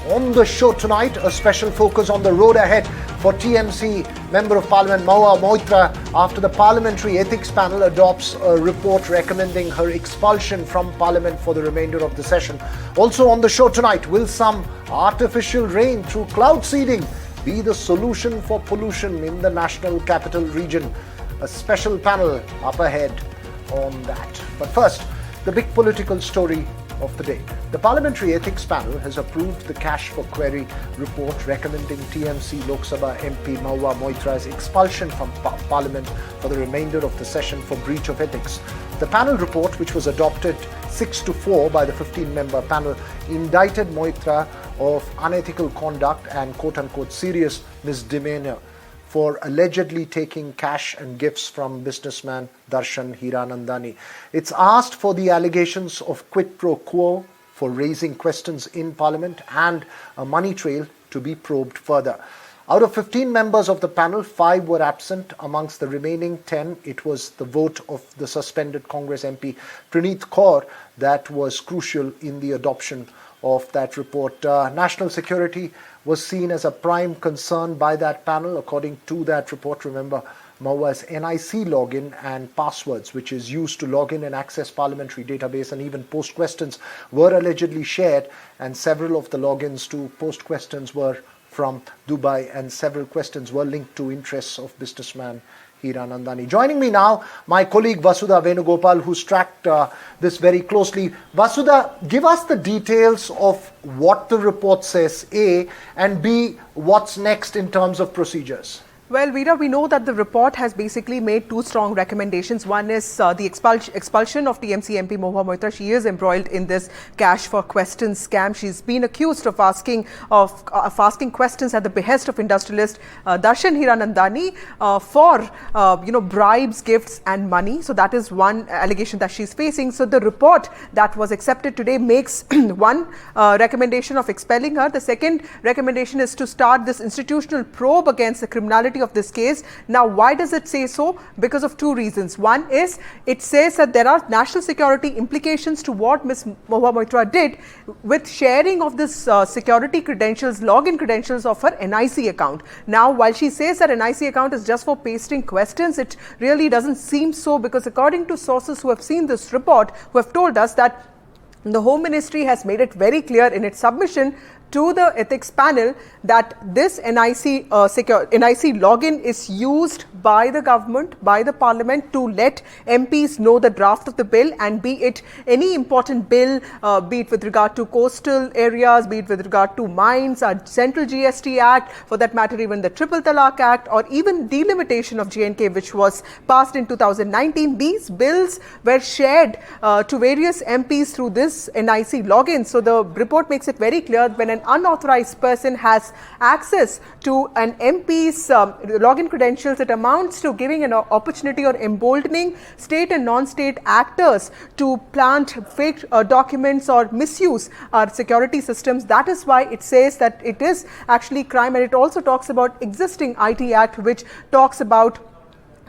On the show tonight, a special focus on the road ahead for TMC Member of Parliament Mahua Moitra after the Parliamentary Ethics Panel adopts a report recommending her expulsion from Parliament for the remainder of the session. Also on the show tonight, will some artificial rain through cloud seeding be the solution for pollution in the National Capital Region? A special panel up ahead on that. But first, the big political story of the day. The Parliamentary Ethics Panel has approved the Cash for Query report recommending TMC Lok Sabha MP Mahua Moitra's expulsion from Parliament for the remainder of the session for breach of ethics. The panel report, which was adopted 6-4 by the 15-member panel, indicted Moitra of unethical conduct and quote-unquote serious misdemeanor for allegedly taking cash and gifts from businessman Darshan Hiranandani. It's asked for the allegations of quid pro quo for raising questions in Parliament and a money trail to be probed further. Out of 15 members of the panel, 5 were absent. Amongst the remaining 10, it was the vote of the suspended Congress MP Praneeth Kaur that was crucial in the adoption of that report. National security was seen as a prime concern by that panel. According to that report, remember, Mahua's NIC login and passwords, which is used to log in and access parliamentary database and even post questions, were allegedly shared, and several of the logins to post questions were from Dubai, and several questions were linked to interests of businessman Hiranandani. Joining me now, my colleague Vasudha Venugopal, who's tracked this very closely. Vasudha, give us the details of what the report says, A, and B, what's next in terms of procedures. Well, Veera, we know that the report has basically made 2 strong recommendations. One is the expulsion of TMC MP Mahua Moitra. She is embroiled in this cash for questions scam. She's been accused of asking questions at the behest of industrialist Darshan Hiranandani for bribes, gifts, and money. So that is one allegation that she's facing. So the report that was accepted today makes one recommendation of expelling her. The second recommendation is to start this institutional probe against the criminality of this case. Now, why does it say so? Because of 2 reasons. One is it says that there are national security implications to what Ms. Mahua Moitra did with sharing of this security credentials, login credentials of her NIC account. Now, while she says that NIC account is just for pasting questions, it really doesn't seem so, because according to sources who have seen this report, who have told us that the Home Ministry has made it very clear in its submission to the ethics panel that this NIC login is used by the government, by the Parliament, to let MPs know the draft of the bill, and be it any important bill, be it with regard to coastal areas, be it with regard to mines, our Central GST Act, for that matter even the Triple Talaq Act, or even delimitation of J&K, which was passed in 2019. These bills were shared to various MPs through this NIC login. So the report makes it very clear, when an unauthorized person has access to an MP's login credentials, it amounts to giving an opportunity or emboldening state and non-state actors to plant fake documents or misuse our security systems. That is why it says that it is actually crime, and it also talks about existing IT Act, which talks about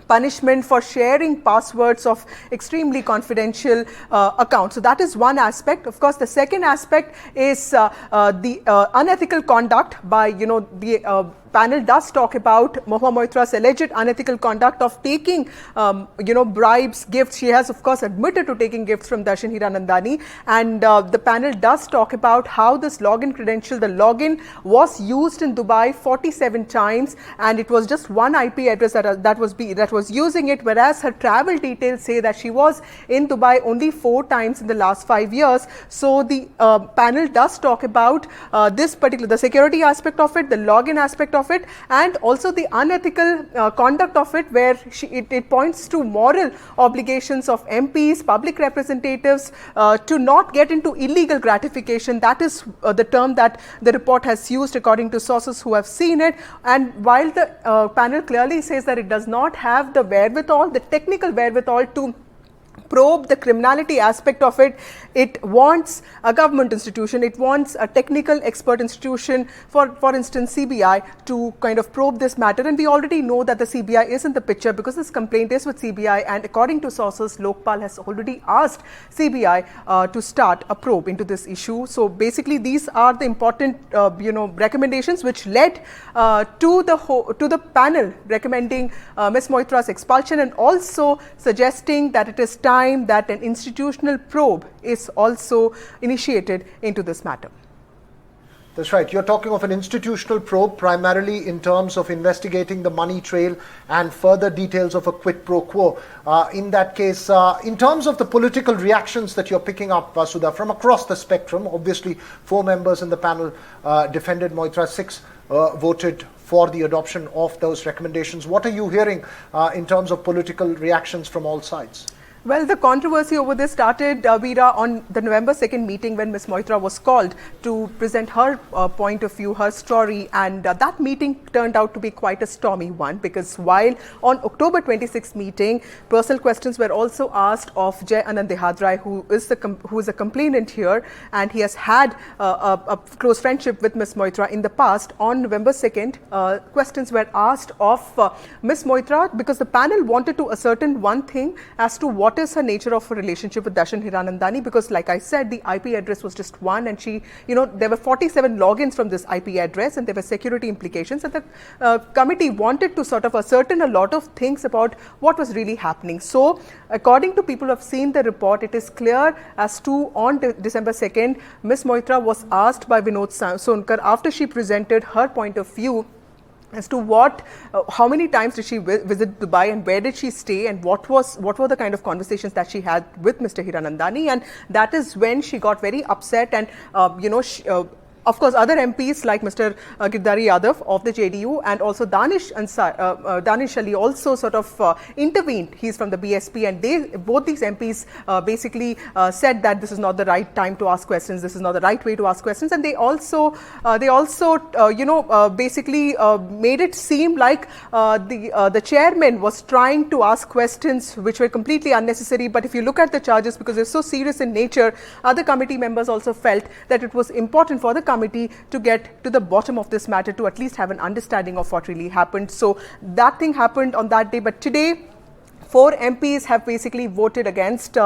punishment for sharing passwords of extremely confidential accounts. So that is one aspect. Of course, the second aspect is the unethical conduct by, the panel does talk about Mahua Moitra's alleged unethical conduct of taking, bribes, gifts. She has, of course, admitted to taking gifts from Darshan Hiranandani, and the panel does talk about how this login credential, the login, was used in Dubai 47 times, and it was just one IP address that was using it, whereas her travel details say that she was in Dubai only 4 times in the last 5 years. So the panel does talk about the security aspect of it, the login aspect of it, and also the unethical conduct of it, where it points to moral obligations of MPs, public representatives, to not get into illegal gratification. That is the term that the report has used according to sources who have seen it. And while the panel clearly says that it does not have the wherewithal, the technical wherewithal, to probe the criminality aspect of it. It wants a government institution, it wants a technical expert institution, for instance CBI, to kind of probe this matter. And we already know that the CBI is in the picture because this complaint is with CBI, and according to sources, Lokpal has already asked CBI to start a probe into this issue. So basically these are the important recommendations which led to the panel recommending Ms. Moitra's expulsion, and also suggesting that it is time that an institutional probe is also initiated into this matter. That's right. You're talking of an institutional probe primarily in terms of investigating the money trail and further details of a quid pro quo. In that case, in terms of the political reactions that you're picking up, Sudha, from across the spectrum, obviously 4 members in the panel defended Moitra, 6 voted for the adoption of those recommendations. What are you hearing in terms of political reactions from all sides? Well, the controversy over this started, Veera, on the November 2nd meeting when Ms. Moitra was called to present her point of view, her story, and that meeting turned out to be quite a stormy one, because while on October 26th meeting, personal questions were also asked of Jai Anand Dehadrai, who is a complainant here, and he has had a close friendship with Ms. Moitra in the past. On November 2nd, questions were asked of Ms. Moitra because the panel wanted to ascertain one thing as to what is her nature of her relationship with Darshan Hiranandani, because like I said, the IP address was just one, and she, there were 47 logins from this IP address, and there were security implications, and the committee wanted to sort of ascertain a lot of things about what was really happening. So according to people who have seen the report, it is clear as to on December 2nd, Ms. Moitra was asked by Vinod Sonkar, after she presented her point of view, as to how many times did she visit Dubai, and where did she stay, and what were the kind of conversations that she had with Mr. Hiranandani, and that is when she got very upset, and of course, other MPs like Mr. Girdhari Yadav of the JDU and also Danish Ali also sort of intervened. He's from the BSP, and both these MPs basically said that this is not the right time to ask questions, this is not the right way to ask questions, and they also basically made it seem like the chairman was trying to ask questions which were completely unnecessary. But if you look at the charges, because they're so serious in nature, other committee members also felt that it was important for the committee to get to the bottom of this matter, to at least have an understanding of what really happened. So that thing happened on that day, but today 4 MPs have basically voted against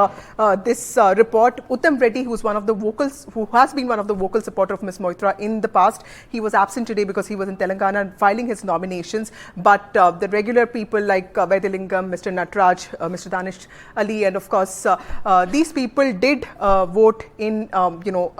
this report. Uttam Reddy, who has been one of the vocal supporters of Ms. Moitra in the past, he was absent today because he was in Telangana filing his nominations. But the regular people like Vaidilingam, Mr. Natraj, Mr. Danish Ali, and of course these people did vote in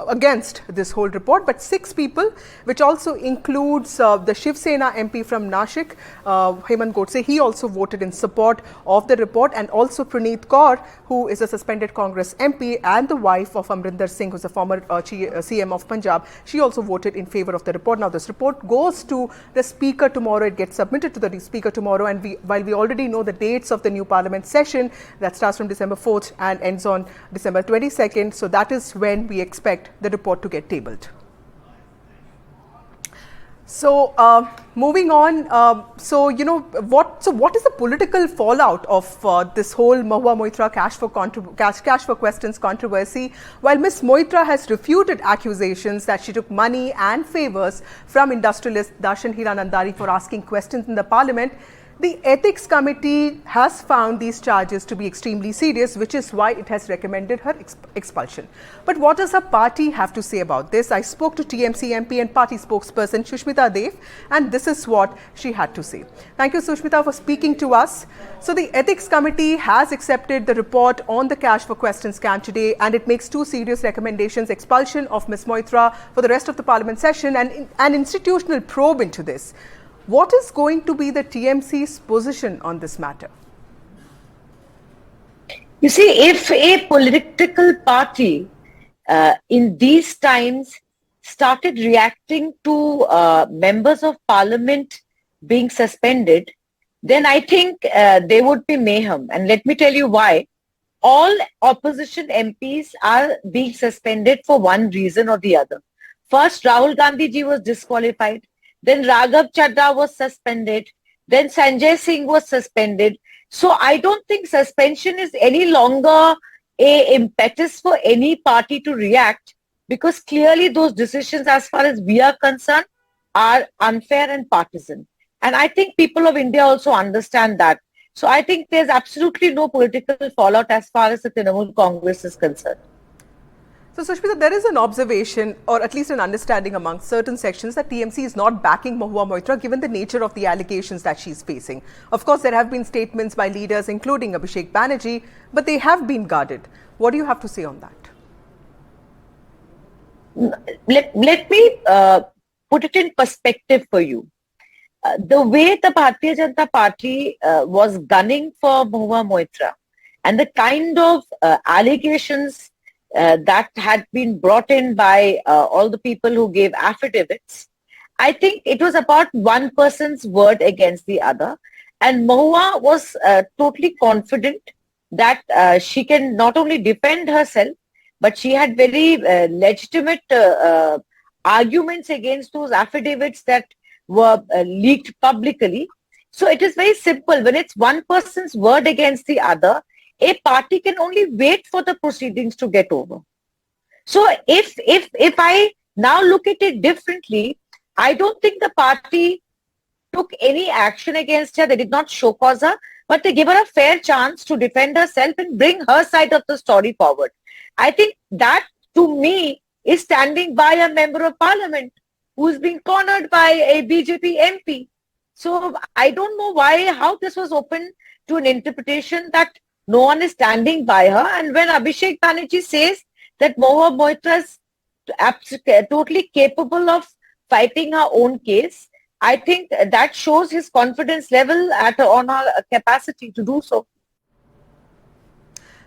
against this whole report. But 6 people, which also includes the Shiv Sena MP from Nashik, Hemant Godse, he also voted in support of the report, and also Praneeth Kaur, who is a suspended Congress MP and the wife of Amrinder Singh, who is a former CM of Punjab, she also voted in favor of the report. Now this report goes to the Speaker tomorrow, it gets submitted to the Speaker tomorrow, and while we already know the dates of the new Parliament session that starts from December 4th and ends on December 22nd, so that is when we expect the report to get tabled. So moving on, what is the political fallout of this whole Mahua Moitra cash for questions controversy? While Ms. Moitra has refuted accusations that she took money and favours from industrialist Darshan Hiranandani for asking questions in the Parliament, the Ethics Committee has found these charges to be extremely serious, which is why it has recommended her expulsion. But what does her party have to say about this? I spoke to TMC MP and party spokesperson Sushmita Dev, and this is what she had to say. Thank you, Sushmita, for speaking to us. So the Ethics Committee has accepted the report on the Cash for Questions scam today, and it makes 2 serious recommendations: expulsion of Ms. Moitra for the rest of the Parliament session and an institutional probe into this. What is going to be the TMC's position on this matter? You see, if a political party in these times started reacting to members of Parliament being suspended, then I think there would be mayhem. And let me tell you why. All opposition MPs are being suspended for one reason or the other. First, Rahul Gandhi ji was disqualified. Then Raghav Chadha was suspended. Then Sanjay Singh was suspended. So I don't think suspension is any longer a impetus for any party to react, because clearly those decisions, as far as we are concerned, are unfair and partisan. And I think people of India also understand that. So I think there's absolutely no political fallout as far as the Trinamool Congress is concerned. So, Sushmita, there is an observation, or at least an understanding among certain sections, that TMC is not backing Mahua Moitra given the nature of the allegations that she's facing. Of course, there have been statements by leaders, including Abhishek Banerjee, but they have been guarded. What do you have to say on that? Let me put it in perspective for you. The way the Bharatiya Janata Party was gunning for Mahua Moitra, and the kind of allegations that had been brought in by all the people who gave affidavits, I think it was about one person's word against the other. And Mahua was totally confident that she can not only defend herself, but she had very legitimate arguments against those affidavits that were leaked publicly. So it is very simple. When it's one person's word against the other, a party can only wait for the proceedings to get over. So if I now look at it differently, I don't think the party took any action against her. They did not show cause her, but they gave her a fair chance to defend herself and bring her side of the story forward. I think that, to me, is standing by a member of parliament who's being cornered by a BJP MP. So I don't know how this was open to an interpretation that no one is standing by her. And when Abhishek Banerjee says that Mahua Moitra is totally capable of fighting her own case, I think that shows his confidence level on her capacity to do so.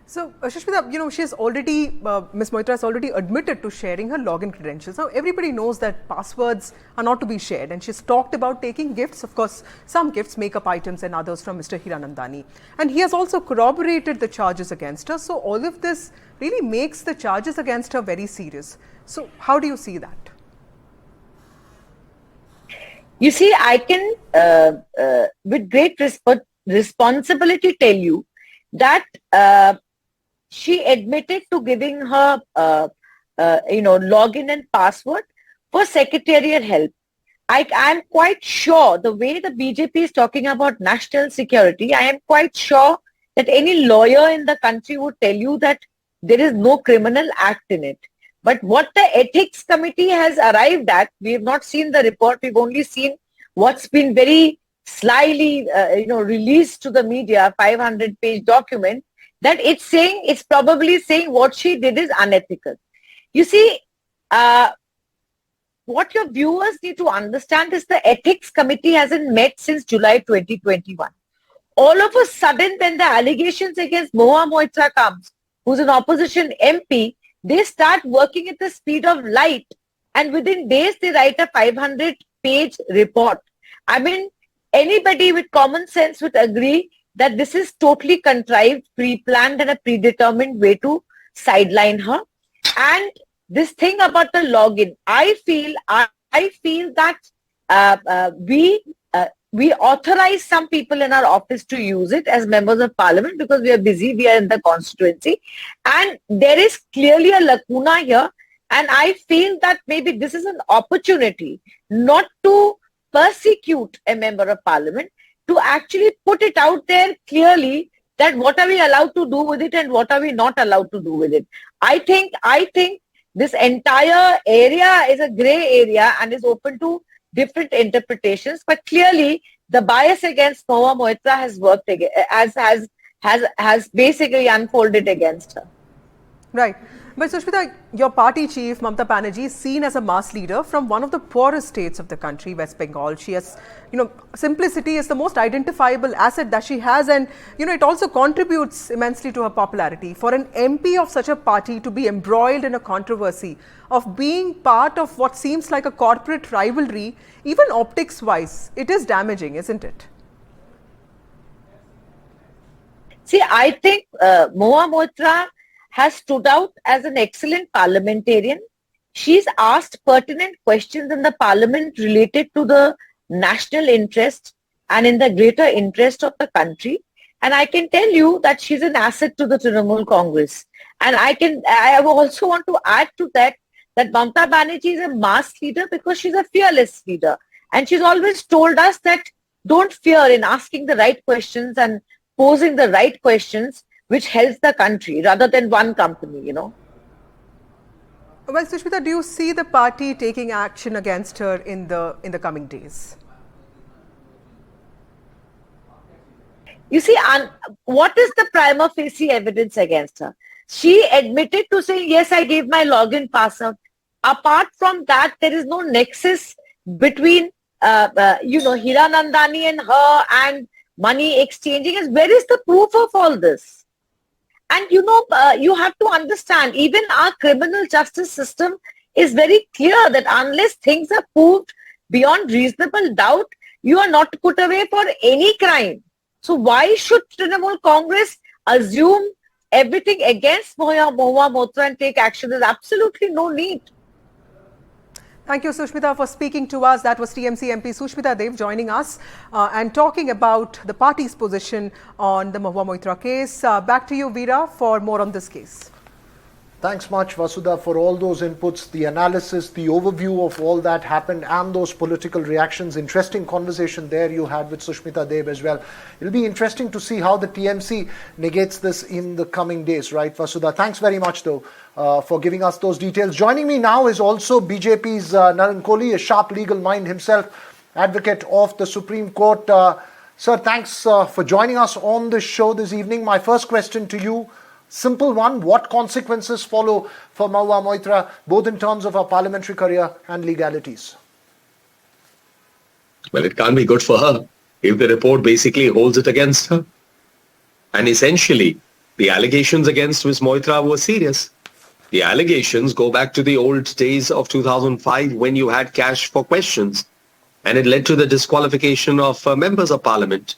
So, Sushmita, she's already, Ms. Moitra has already admitted to sharing her login credentials. Now, everybody knows that passwords are not to be shared, and she's talked about taking gifts. Of course, some gifts, makeup items and others from Mr. Hiranandani. And he has also corroborated the charges against her. So, all of this really makes the charges against her very serious. So, how do you see that? You see, I can, with great responsibility, tell you that she admitted to giving her, login and password for secretarial help. I am quite sure the way the BJP is talking about national security, I am quite sure that any lawyer in the country would tell you that there is no criminal act in it. But what the ethics committee has arrived at, we have not seen the report. We've only seen what's been very slyly, released to the media, 500-page document, that it's probably saying what she did is unethical. You see, what your viewers need to understand is the ethics committee hasn't met since July 2021. All of a sudden, when the allegations against Mahua Moitra comes, who's an opposition MP, they start working at the speed of light, and within days they write a 500-page report. I mean, anybody with common sense would agree that this is totally contrived, pre-planned and a predetermined way to sideline her. And this thing about the login, I feel that we authorize some people in our office to use it as members of parliament because we are busy, we are in the constituency, and there is clearly a lacuna here. And I feel that maybe this is an opportunity not to persecute a member of parliament, to actually put it out there clearly that what are we allowed to do with it and what are we not allowed to do with it. I think this entire area is a grey area and is open to different interpretations, but clearly the bias against Mahua Moitra has worked has basically unfolded against her. Right. But Sushmita, your party chief, Mamata Banerjee, is seen as a mass leader from one of the poorest states of the country, West Bengal. She has, simplicity is the most identifiable asset that she has, and, it also contributes immensely to her popularity. For an MP of such a party to be embroiled in a controversy of being part of what seems like a corporate rivalry, even optics-wise, it is damaging, isn't it? See, I think Mahua Moitra has stood out as an excellent parliamentarian. She's asked pertinent questions in the parliament related to the national interest and in the greater interest of the country. And I can tell you that she's an asset to the Trinamool Congress. And I also want to add to that Mamata Banerjee is a mass leader because she's a fearless leader. And she's always told us that don't fear in asking the right questions and posing the right questions which helps the country rather than one company, you know. Well, Sushmita, do you see the party taking action against her in the coming days? You see, what is the prima facie evidence against her? She admitted to saying, yes, I gave my login password. Apart from that, there is no nexus between, Hiranandani and her and money exchanging. Where is the proof of all this? And, you have to understand, even our criminal justice system is very clear that unless things are proved beyond reasonable doubt, you are not put away for any crime. So why should Trinamool Congress assume everything against Mahua Moitra and take action? There's absolutely no need. Thank you, Sushmita, for speaking to us. That was TMC MP Sushmita Dev joining us and talking about the party's position on the Mahua Moitra case. Back to you, Veera, for more on this case. Thanks much, Vasudha, for all those inputs, the analysis, the overview of all that happened and those political reactions. Interesting conversation there you had with Sushmita Dev as well. It'll be interesting to see how the TMC negates this in the coming days, right, Vasudha? Thanks very much, though, for giving us those details. Joining me now is also BJP's Naren Kohli, a sharp legal mind himself, advocate of the Supreme Court. Sir, thanks for joining us on this show this evening. My first question to you, simple one, what consequences follow for Mahua Moitra, both in terms of her parliamentary career and legalities? Well, it can't be good for her if the report basically holds it against her. And essentially, the allegations against Ms. Moitra were serious. The allegations go back to the old days of 2005 when you had cash for questions, and it led to the disqualification of members of parliament.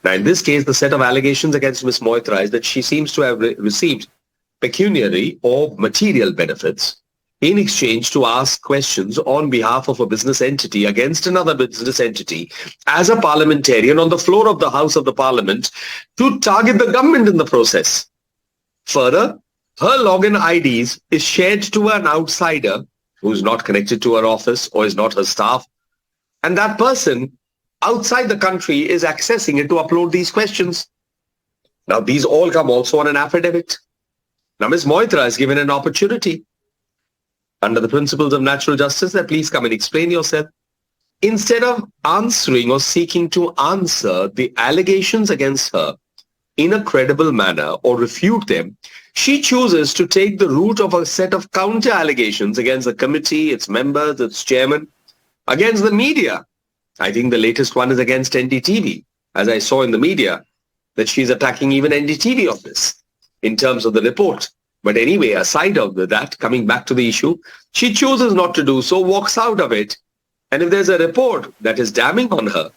Now, in this case, the set of allegations against Ms. Moitra is that she seems to have received pecuniary or material benefits in exchange to ask questions on behalf of a business entity against another business entity as a parliamentarian on the floor of the House of the Parliament to target the government in the process. Further, her login IDs is shared to an outsider who's not connected to her office or is not her staff, and that person outside the country is accessing it to upload these questions. Now, these all come also on an affidavit. Now, Ms. Moitra is given an opportunity under the principles of natural justice that please come and explain yourself. Instead of answering or seeking to answer the allegations against her in a credible manner or refute them, she chooses to take the route of a set of counter allegations against the committee, its members, its chairman, against the media. I think the latest one is against NDTV, as I saw in the media, that she's attacking even NDTV on this in terms of the report. But anyway, aside of that, coming back to the issue, she chooses not to do so, walks out of it. And if there's a report that is damning on her,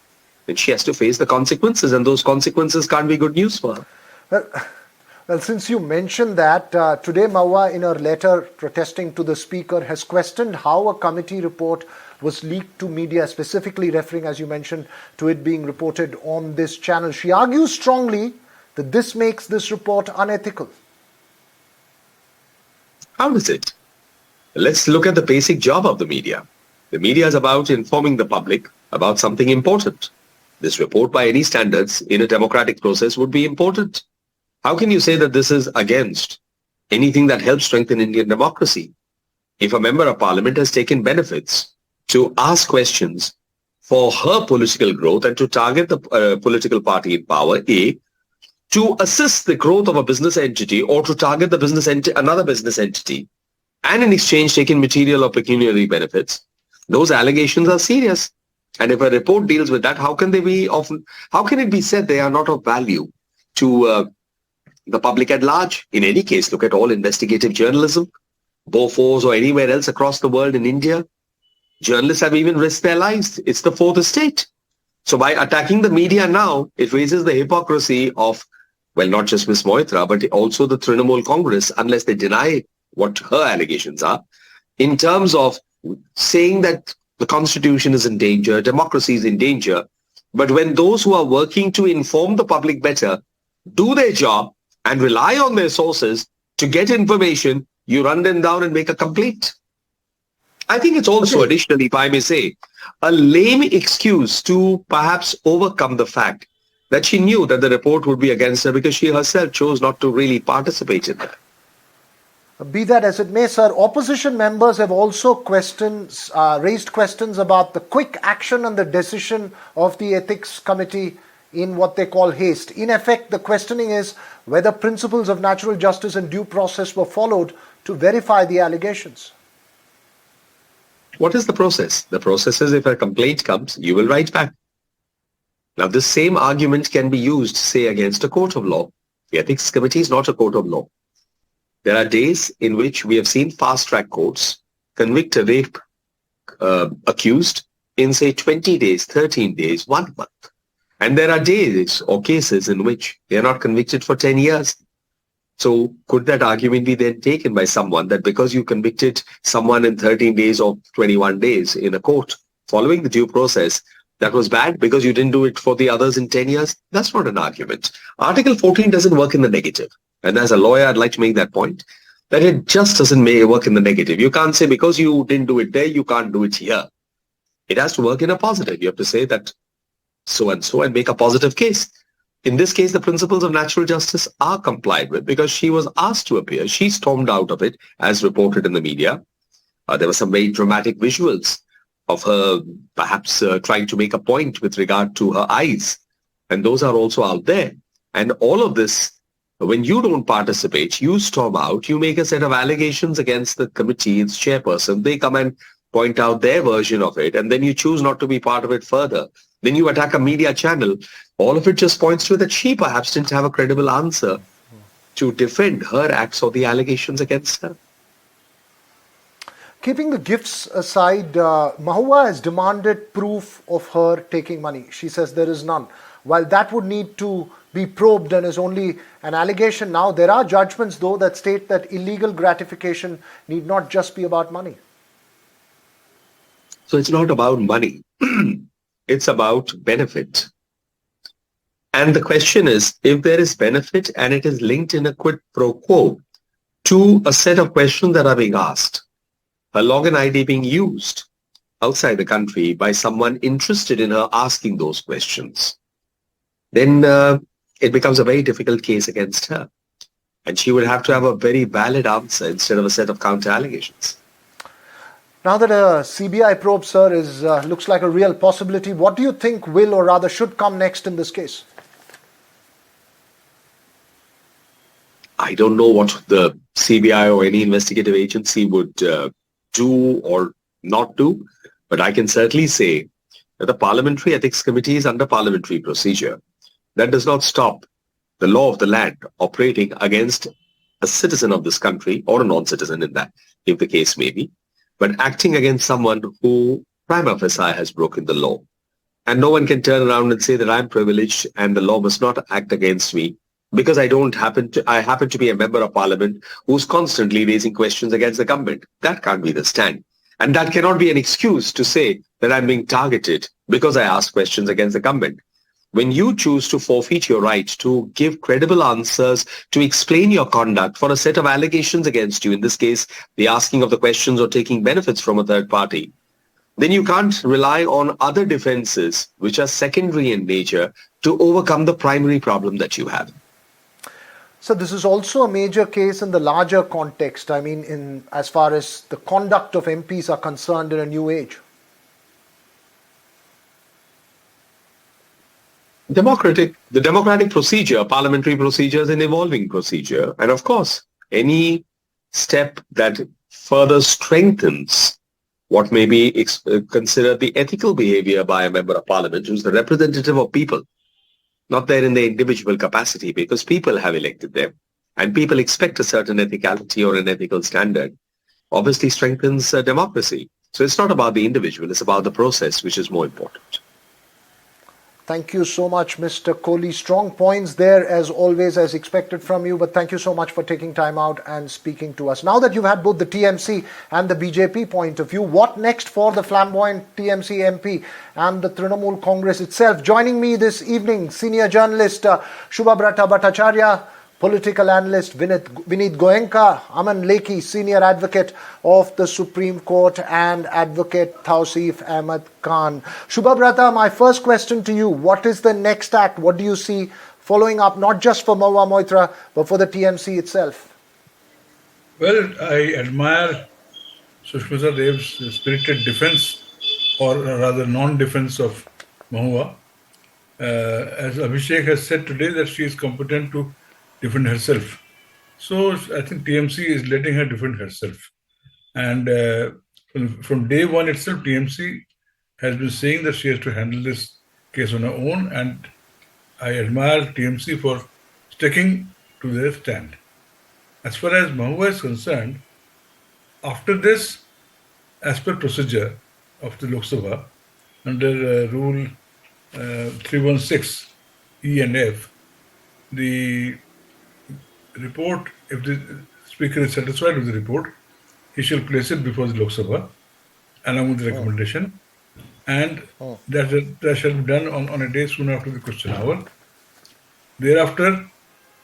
then she has to face the consequences, and those consequences can't be good news for her. Well, since you mentioned that, today Mahua, in her letter protesting to the Speaker, has questioned how a committee report was leaked to media, specifically referring, as you mentioned, to it being reported on this channel. She argues strongly that this makes this report unethical. How does it? Let's look at the basic job of the media. The media is about informing the public about something important. This report, by any standards, in a democratic process would be important. How can you say that this is against anything that helps strengthen Indian democracy? If a member of parliament has taken benefits to ask questions for her political growth and to target the political party in power, A, to assist the growth of a business entity or to target the another business entity, and in exchange taking material or pecuniary benefits, those allegations are serious. And if a report deals with that, how can it be said they are not of value to the public at large? In any case, look at all investigative journalism, Bofors or anywhere else across the world in India. Journalists have even risked their lives. It's the fourth estate. So by attacking the media now, it raises the hypocrisy of, well, not just Ms. Moitra, but also the Trinamool Congress, unless they deny what her allegations are, in terms of saying that the constitution is in danger, democracy is in danger. But when those who are working to inform the public better do their job and rely on their sources to get information, you run them down and make a complaint. I think it's also additionally, if I may say, a lame excuse to perhaps overcome the fact that she knew that the report would be against her because she herself chose not to really participate in that. Be that as it may, sir, opposition members have also raised questions about the quick action and the decision of the Ethics Committee in what they call haste. In effect, the questioning is whether principles of natural justice and due process were followed to verify the allegations. What is the process? The process is if a complaint comes, you will write back. Now, this same argument can be used, say, against a court of law. The Ethics Committee is not a court of law. There are days in which we have seen fast-track courts convict a rape accused in, say, 20 days, 13 days, 1 month. And there are days or cases in which they are not convicted for 10 years. So could that argument be then taken by someone that because you convicted someone in 13 days or 21 days in a court following the due process, that was bad because you didn't do it for the others in 10 years? That's not an argument. Article 14 doesn't work in the negative. And as a lawyer, I'd like to make that point, that it just doesn't work in the negative. You can't say because you didn't do it there, you can't do it here. It has to work in a positive. You have to say that so and so and make a positive case. In this case, the principles of natural justice are complied with because she was asked to appear. She stormed out of it, as reported in the media. There were some very dramatic visuals of her perhaps trying to make a point with regard to her eyes. And those are also out there. And all of this, when you don't participate, you storm out, you make a set of allegations against the committee, its chairperson, they come and point out their version of it, and then you choose not to be part of it further. Then you attack a media channel. All of it just points to that she perhaps didn't have a credible answer to defend her acts or the allegations against her. Keeping the gifts aside, Mahua has demanded proof of her taking money. She says there is none. While that would need to be probed and is only an allegation now, there are judgments, though, that state that illegal gratification need not just be about money. So it's not about money. It's about benefit. And the question is, if there is benefit and it is linked in a quid pro quo to a set of questions that are being asked, her login ID being used outside the country by someone interested in her asking those questions, then it becomes a very difficult case against her. And she would have to have a very valid answer instead of a set of counter allegations. Now that a CBI probe, sir, looks like a real possibility, what do you think will or rather should come next in this case? I don't know what the CBI or any investigative agency would do or not do, but I can certainly say that the Parliamentary Ethics Committee is under parliamentary procedure. That does not stop the law of the land operating against a citizen of this country or a non-citizen in that, if the case may be, but acting against someone who prima facie has broken the law. And no one can turn around and say that I'm privileged and the law must not act against me because I happen to be a member of parliament who's constantly raising questions against the government. That can't be the stand. And that cannot be an excuse to say that I'm being targeted because I ask questions against the government. When you choose to forfeit your right to give credible answers, to explain your conduct for a set of allegations against you, in this case, the asking of the questions or taking benefits from a third party, then you can't rely on other defenses, which are secondary in nature, to overcome the primary problem that you have. So this is also a major case in the larger context, I mean, as far as the conduct of MPs are concerned in a new age. The democratic procedure, parliamentary procedure is an evolving procedure. And of course, any step that further strengthens what may be considered the ethical behavior by a member of parliament who's the representative of people, not there in their individual capacity, because people have elected them and people expect a certain ethicality or an ethical standard, obviously strengthens democracy. So it's not about the individual, it's about the process, which is more important. Thank you so much, Mr. Kohli. Strong points there, as always, as expected from you. But thank you so much for taking time out and speaking to us. Now that you've had both the TMC and the BJP point of view, what next for the flamboyant TMC MP and the Trinamool Congress itself? Joining me this evening, senior journalist Shubhabrata Bhattacharya, political analyst Vineet Goenka, Aman Lekhi, senior advocate of the Supreme Court, and advocate Tausif Ahmed Khan. Shubhabrata, my first question to you, what is the next act? What do you see following up, not just for Mahua Moitra, but for the TMC itself? Well, I admire Sushmita Dev's spirited defense, or rather non-defense of Mahua. As Abhishek has said today, that she is competent to defend herself. So I think TMC is letting her defend herself. And from day one itself, TMC has been saying that she has to handle this case on her own. And I admire TMC for sticking to their stand. As far as Mahua is concerned, after this, as per procedure of the Lok Sabha, under Rule 316 E and F, the report, if the Speaker is satisfied with the report, he shall place it before the Lok Sabha along with the recommendation, and that shall be done on a day soon after the question hour. Thereafter,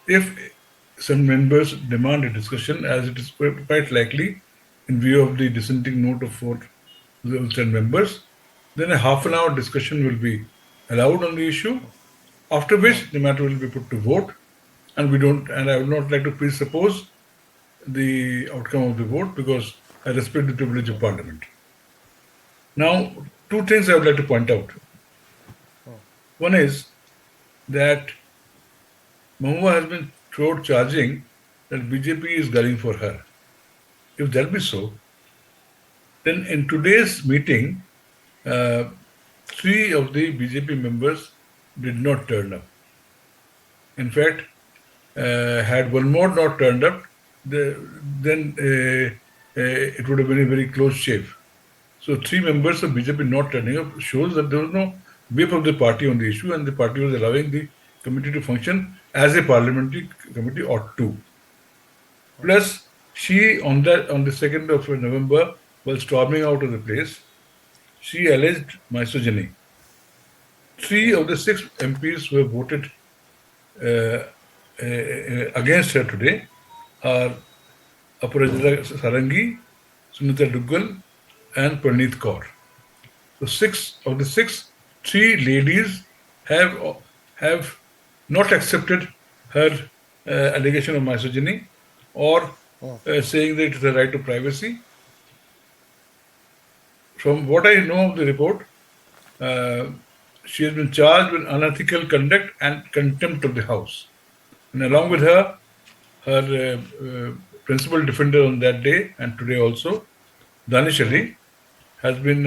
if some members demand a discussion, as it is quite likely in view of the dissenting note of 4 10 members, then a half an hour discussion will be allowed on the issue, after which the matter will be put to vote. And I would not like to presuppose the outcome of the vote because I respect the privilege of Parliament. Now, two things I would like to point out. One is that Mahua has been throughout charging that BJP is gunning for her. If that be so, then in today's meeting, 3 of the BJP members did not turn up. In fact, had one more not turned up, then it would have been a very close shave. So 3 members of BJP not turning up shows that there was no whip of the party on the issue, and the party was allowing the committee to function as a parliamentary committee ought to. Plus, she on the 2nd of November, while storming out of the place, she alleged misogyny. 3 of the 6 MPs who have voted against her today are Aparajita Sarangi, Sunita Duggal, and Praneeth Kaur. So 6 of the 6, 3 ladies have not accepted her allegation of misogyny or saying that it is a right to privacy. From what I know of the report, she has been charged with unethical conduct and contempt of the House. And along with her, her principal defender on that day and today also, Danish Ali, has been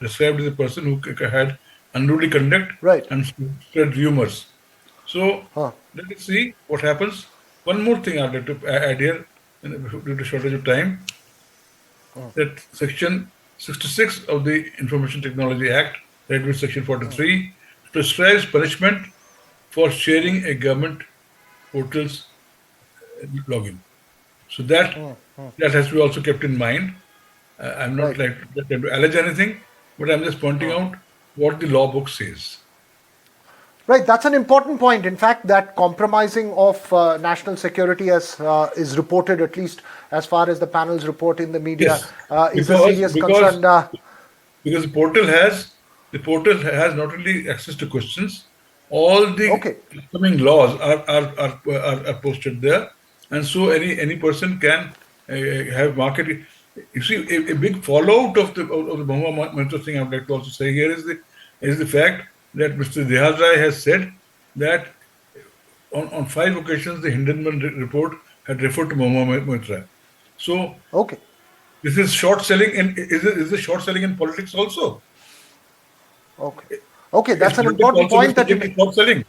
described as a person who had unruly conduct and spread rumors. So let us see what happens. One more thing I'd like to add here, due to shortage of time, that Section 66 of the Information Technology Act, read with Section 43, prescribes punishment for sharing a government portal's login. So that has to be also kept in mind. I'm not like to allege anything, but I'm just pointing out what the law book says. Right, that's an important point. In fact, that compromising of national security as is reported, at least as far as the panel's report in the media, is a serious concern. Because the portal has not only access to questions, all the upcoming laws are posted there, and so any person can have market. You see, a big fallout of the Mahua Moitra thing I would like to also say here is the fact that Mr. Dehad Rai has said that on 5 occasions the Hindenburg report had referred to Mahua Moitra. So this is short selling, and is this short selling in politics also? Okay, that's an important point that you make. Short selling.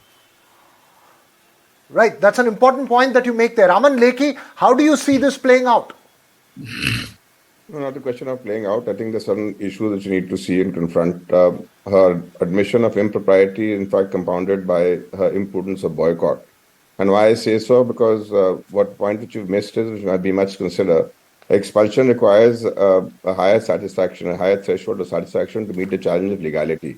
Right, that's an important point that you make there. Aman Lekhi, how do you see this playing out? No, not the question of playing out. I think there's certain issues which you need to see and confront. Her admission of impropriety, in fact, compounded by her imprudence of boycott. And why I say so, because what point which you've missed is, which might be much considered, expulsion requires a higher satisfaction, a higher threshold of satisfaction to meet the challenge of legality.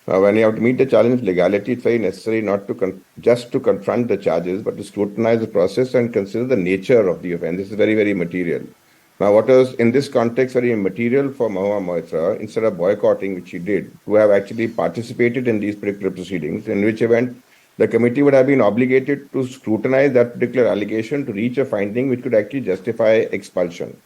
When you have to meet the challenge of legality, it's very necessary not to just to confront the charges, but to scrutinize the process and consider the nature of the offense. This is very, very material. Now, what was in this context very material for Mahua Moitra, instead of boycotting, which she did, to have actually participated in these particular proceedings, in which event the committee would have been obligated to scrutinize that particular allegation to reach a finding which could actually justify expulsion.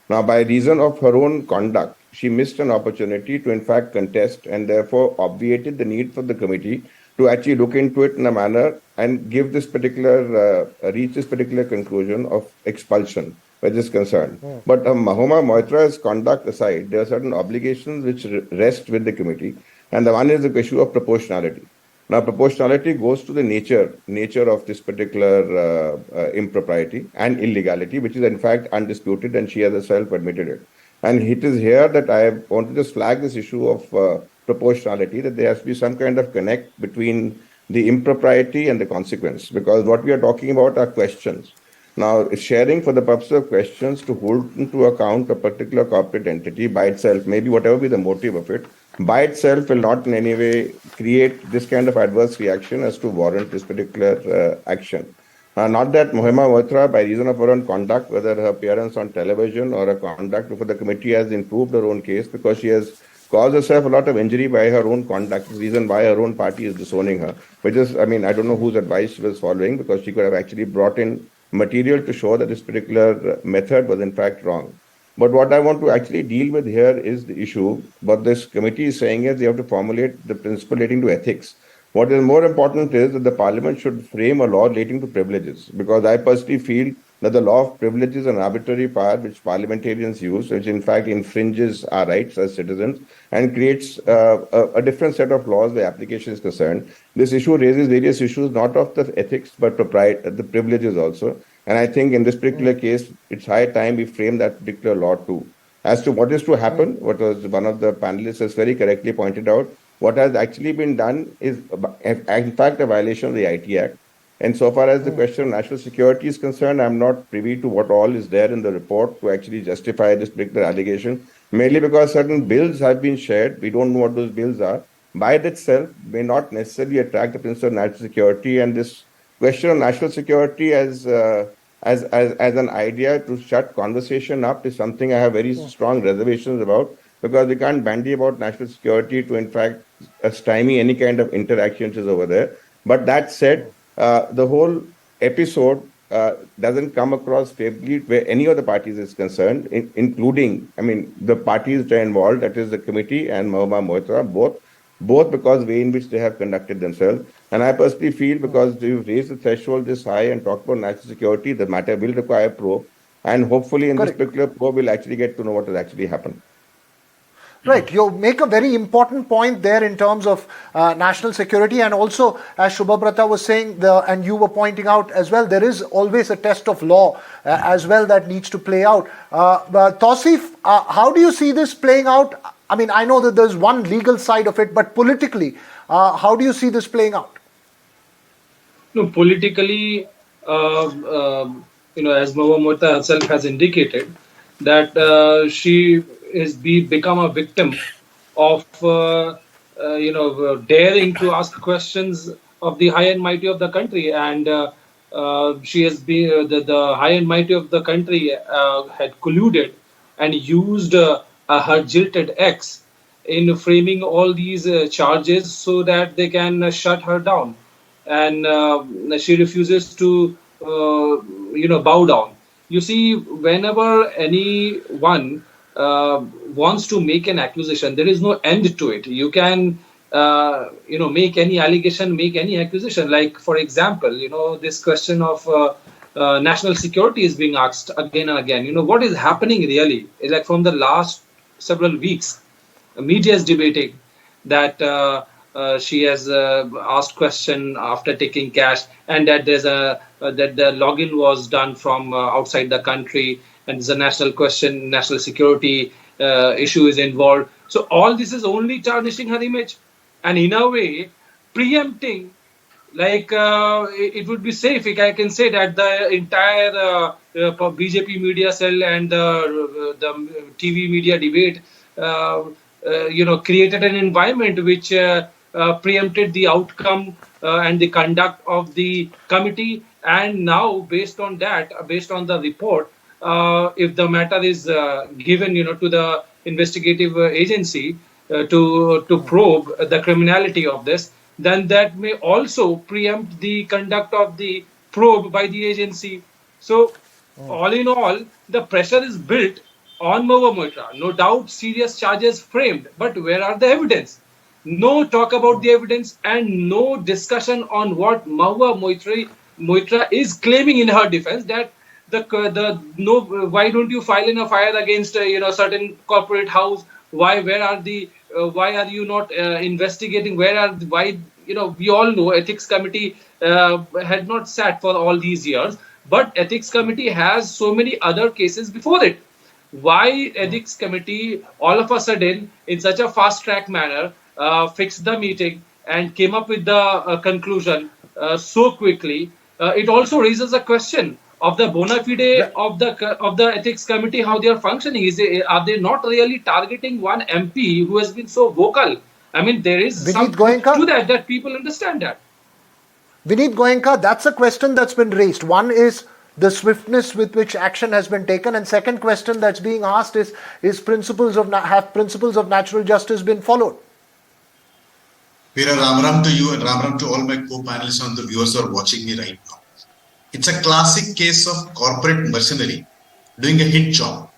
Now, by reason of her own conduct, she missed an opportunity to, in fact, contest and therefore obviated the need for the committee to actually look into it in a manner and give this particular, reach this particular conclusion of expulsion where this is concerned. But Mahua Moitra's conduct aside, there are certain obligations which rest with the committee, and the one is the issue of proportionality. Now, proportionality goes to the nature of this particular impropriety and illegality, which is in fact undisputed, and she has herself admitted it. And it is here that I want to just flag this issue of proportionality, that there has to be some kind of connect between the impropriety and the consequence, because what we are talking about are questions. Now, sharing for the purpose of questions to hold into account a particular corporate entity by itself, maybe whatever be the motive of it, by itself will not in any way create this kind of adverse reaction as to warrant this particular action. Not that Mahua Moitra, by reason of her own conduct, whether her appearance on television or her conduct before the committee, has improved her own case, because she has caused herself a lot of injury by her own conduct, the reason why her own party is disowning her, which is, I mean, I don't know whose advice she was following, because she could have actually brought in material to show that this particular method was in fact wrong. But what I want to actually deal with here is the issue. What this committee is saying is they have to formulate the principle relating to ethics. What is more important is that the parliament should frame a law relating to privileges, because I personally feel that the law of privilege is an arbitrary power which parliamentarians use, which in fact infringes our rights as citizens and creates a different set of laws where application is concerned. This issue raises various issues, not of the ethics, but the privileges also. And I think in this particular case, it's high time we frame that particular law too. As to what is to happen, what was one of the panelists has very correctly pointed out, what has actually been done is, in fact, a violation of the IT Act. And so far as the question of national security is concerned, I'm not privy to what all is there in the report to actually justify this particular allegation, mainly because certain bills have been shared. We don't know what those bills are. By itself, may not necessarily attract the principle of national security. And this question of national security as an idea to shut conversation up is something I have very strong reservations about, because we can't bandy about national security to, in fact, stymie any kind of interaction which is over there. But that said, the whole episode doesn't come across favorably where any of the parties is concerned, including, I mean, the parties that are involved, that is the committee and Mahua Moitra, both because the way in which they have conducted themselves. And I personally feel, because you've raised the threshold this high and talked about national security, the matter will require probe. And hopefully in this particular probe, we'll actually get to know what has actually happened. Right, you make a very important point there in terms of national security, and also, as Shubhabrata was saying, and you were pointing out as well, there is always a test of law as well that needs to play out. But Tausif, how do you see this playing out? I mean, I know that there's one legal side of it, but politically, how do you see this playing out? No, politically, as Mahua Moitra herself has indicated, that she is become a victim of daring to ask questions of the high and mighty of the country, and she has been the high and mighty of the country had colluded and used her jilted ex in framing all these charges so that they can shut her down, and she refuses to bow down. You see, whenever anyone wants to make an accusation, there is no end to it. You can make any allegation, make any accusation. Like, for example, this question of national security is being asked again and again. What is happening really? Like, from the last several weeks, media is debating that she has asked question after taking cash, and that there's that the login was done from outside the country, and there's a national question, national security issue is involved. So all this is only tarnishing her image, and in a way preempting, like it would be safe if I can say that the entire BJP media cell and the TV media debate, created an environment which preempted the outcome and the conduct of the committee. And now, based on that, based on the report, if the matter is given, to the investigative agency to probe the criminality of this, then that may also preempt the conduct of the probe by the agency. So, all in all, the pressure is built on Mahua Moitra. No doubt, serious charges framed, but where are the evidence? No talk about the evidence and no discussion on what Mahua Moitra is claiming in her defense, that why don't you file in a fire against certain corporate house? Why are you not investigating? We all know ethics committee had not sat for all these years, but ethics committee has so many other cases before it. Why ethics committee all of a sudden in such a fast track manner fixed the meeting and came up with the conclusion so quickly? It also raises a question of the bona fide of the ethics committee, how they are functioning. Are they not really targeting one MP who has been so vocal? I mean, there is some truth to that people understand that. Vinit Goenka, that's a question that's been raised. One is the swiftness with which action has been taken, and second question that's being asked is have principles of natural justice been followed? Veera, Ram Ram to you and Ram Ram to all my co-panelists and the viewers who are watching me right now. It's a classic case of corporate mercenary doing a hit job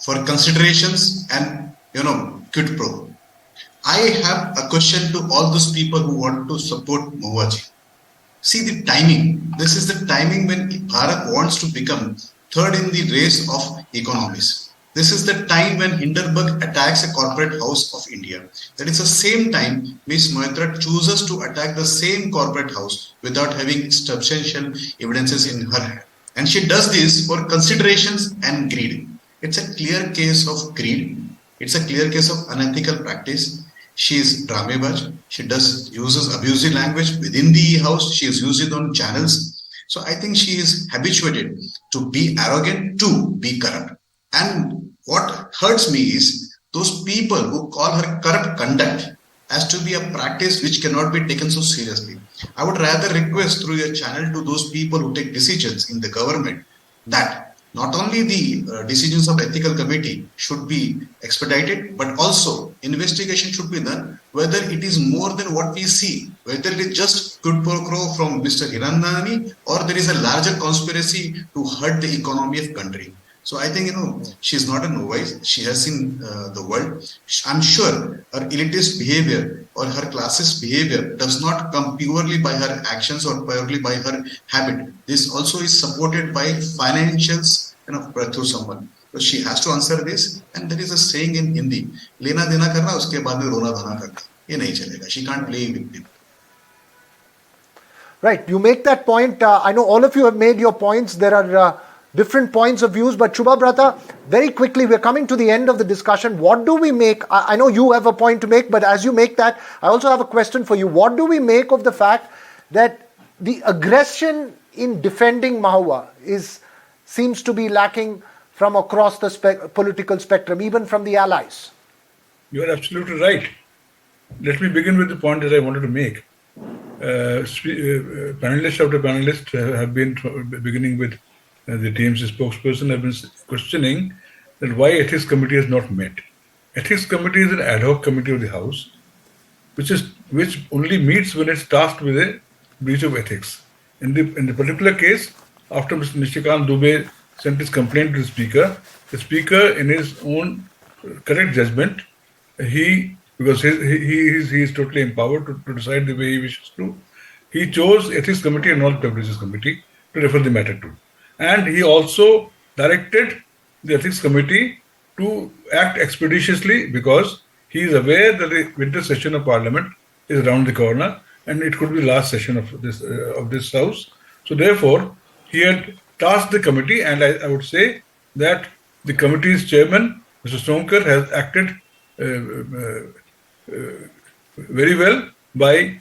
for considerations and, quid pro. I have a question to all those people who want to support Mahua ji. See the timing. This is the timing when Bharat wants to become third in the race of economies. This is the time when Hindenburg attacks a corporate house of India. That is the same time Ms. Moitra chooses to attack the same corporate house without having substantial evidences in her hand. And she does this for considerations and greed. It's a clear case of greed. It's a clear case of unethical practice. She is dramebaj. She uses abusive language within the house. She is used it on channels. So I think she is habituated to be arrogant, to be corrupt. And what hurts me is those people who call her corrupt conduct as to be a practice which cannot be taken so seriously. I would rather request through your channel to those people who take decisions in the government that not only the decisions of ethical committee should be expedited, but also investigation should be done whether it is more than what we see, whether it is just quid pro quo from Mr. Hirandani or there is a larger conspiracy to hurt the economy of country. So I think, she's not a novice. She has seen the world. I'm sure her elitist behavior or her classist behavior does not come purely by her actions or purely by her habit. This also is supported by financials, through someone. So she has to answer this. And there is a saying in Hindi, "Lena dena karna, uske baad mein rona dhana karna." Ye nahi chalega. She can't play victim. Right. You make that point. I know all of you have made your points. There are different points of views, but Shubha Brata, very quickly, we're coming to the end of the discussion. What do we make? I know you have a point to make, but as you make that, I also have a question for you. What do we make of the fact that the aggression in defending Mahua seems to be lacking from across the political spectrum, even from the allies? You are absolutely right. Let me begin with the point that I wanted to make. Panelist after panelist have been beginning with the TMC spokesperson have been questioning that why ethics committee has not met. Ethics committee is an ad hoc committee of the House, which only meets when it's tasked with a breach of ethics. In the particular case, after Mr. Nishikant Dubey sent his complaint to the speaker in his own correct judgment, because he is totally empowered to decide the way he wishes to, he chose ethics committee and not privileges committee to refer the matter to. And he also directed the ethics committee to act expeditiously because he is aware that the winter session of Parliament is around the corner and it could be the last session of this House. So therefore, he had tasked the committee, and I would say that the committee's chairman, Mr. Sonkar, has acted very well by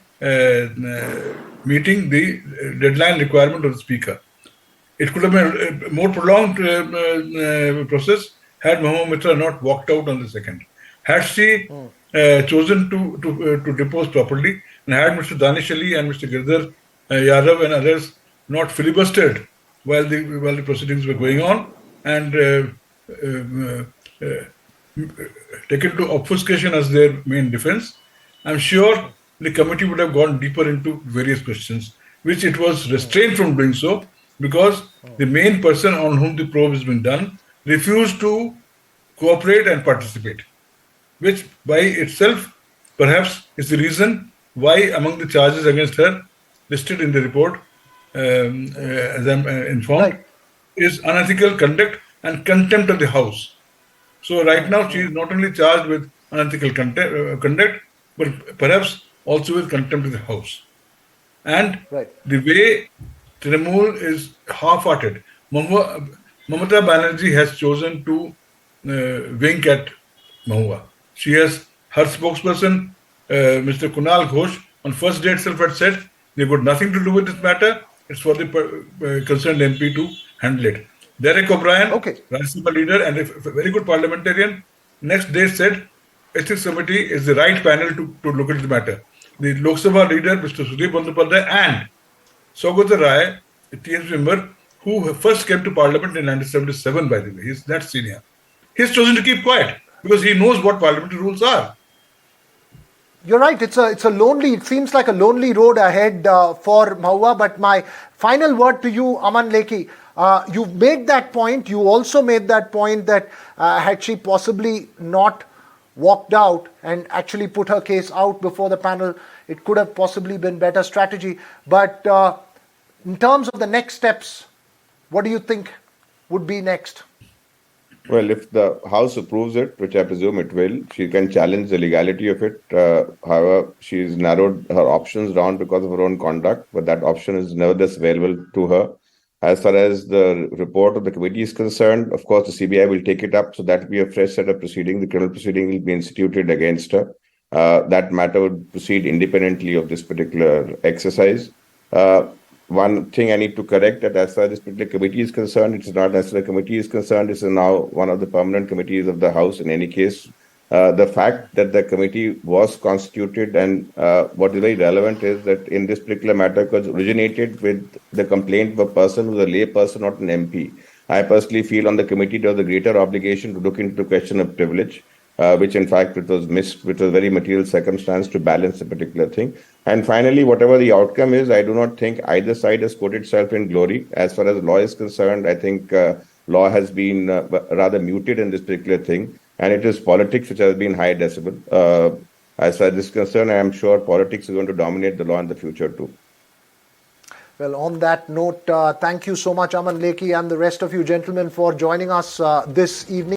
meeting the deadline requirement of the speaker. It could have been a more prolonged process had Mahua Moitra not walked out on the second. Had she chosen to depose properly, and had Mr. Danish Ali and Mr. Girdhar Yadav and others not filibustered while the proceedings were going on and taken to obfuscation as their main defense, I'm sure the committee would have gone deeper into various questions, which it was restrained from doing so because the main person on whom the probe has been done refused to cooperate and participate, which by itself perhaps is the reason why among the charges against her listed in the report, as I'm informed, is unethical conduct and contempt of the House. So right now she is not only charged with unethical conduct, but perhaps also with contempt of the House. And the way Trinamool is half-hearted. Mamata Banerjee has chosen to wink at Mahua. She has, her spokesperson, Mr. Kunal Ghosh, on first day itself had said, they've got nothing to do with this matter, it's for the concerned MP to handle it. Derek O'Brien, Rajya Sabha leader and a very good parliamentarian, next day said, Ethics Committee is the right panel to look into the matter. The Lok Sabha leader, Mr. Sudhir Bandyopadhyay, and Saugata Rai, a TNC member, who first came to Parliament in 1977, by the way, he's that senior. He's chosen to keep quiet because he knows what parliamentary rules are. You're right. It seems like a lonely road ahead for Mahua. But my final word to you, Aman Lekhi, you made that point. You also made that point that had she possibly not walked out and actually put her case out before the panel, it could have possibly been better strategy. But in terms of the next steps, what do you think would be next? Well, if the House approves it, which I presume it will, she can challenge the legality of it. However, she's narrowed her options down because of her own conduct, but that option is nevertheless available to her. As far as the report of the committee is concerned, of course, the CBI will take it up, so that will be a fresh set of proceeding. The criminal proceeding will be instituted against her. That matter would proceed independently of this particular exercise. One thing I need to correct, that as far as this particular committee is concerned, it's not as far as the committee is concerned, it's now one of the permanent committees of the House in any case. The fact that the committee was constituted and what is very relevant is that in this particular matter, because originated with the complaint of a person who's a lay person, not an MP. I personally feel on the committee there was a greater obligation to look into the question of privilege, which in fact it was missed, which was a very material circumstance to balance a particular thing. And finally, whatever the outcome is, I do not think either side has put itself in glory. As far as law is concerned, I think law has been rather muted in this particular thing. And it is politics which has been high decibel. As far as this is concerned, I am sure politics is going to dominate the law in the future too. Well, on that note, thank you so much, Aman Lekhi, and the rest of you gentlemen for joining us this evening.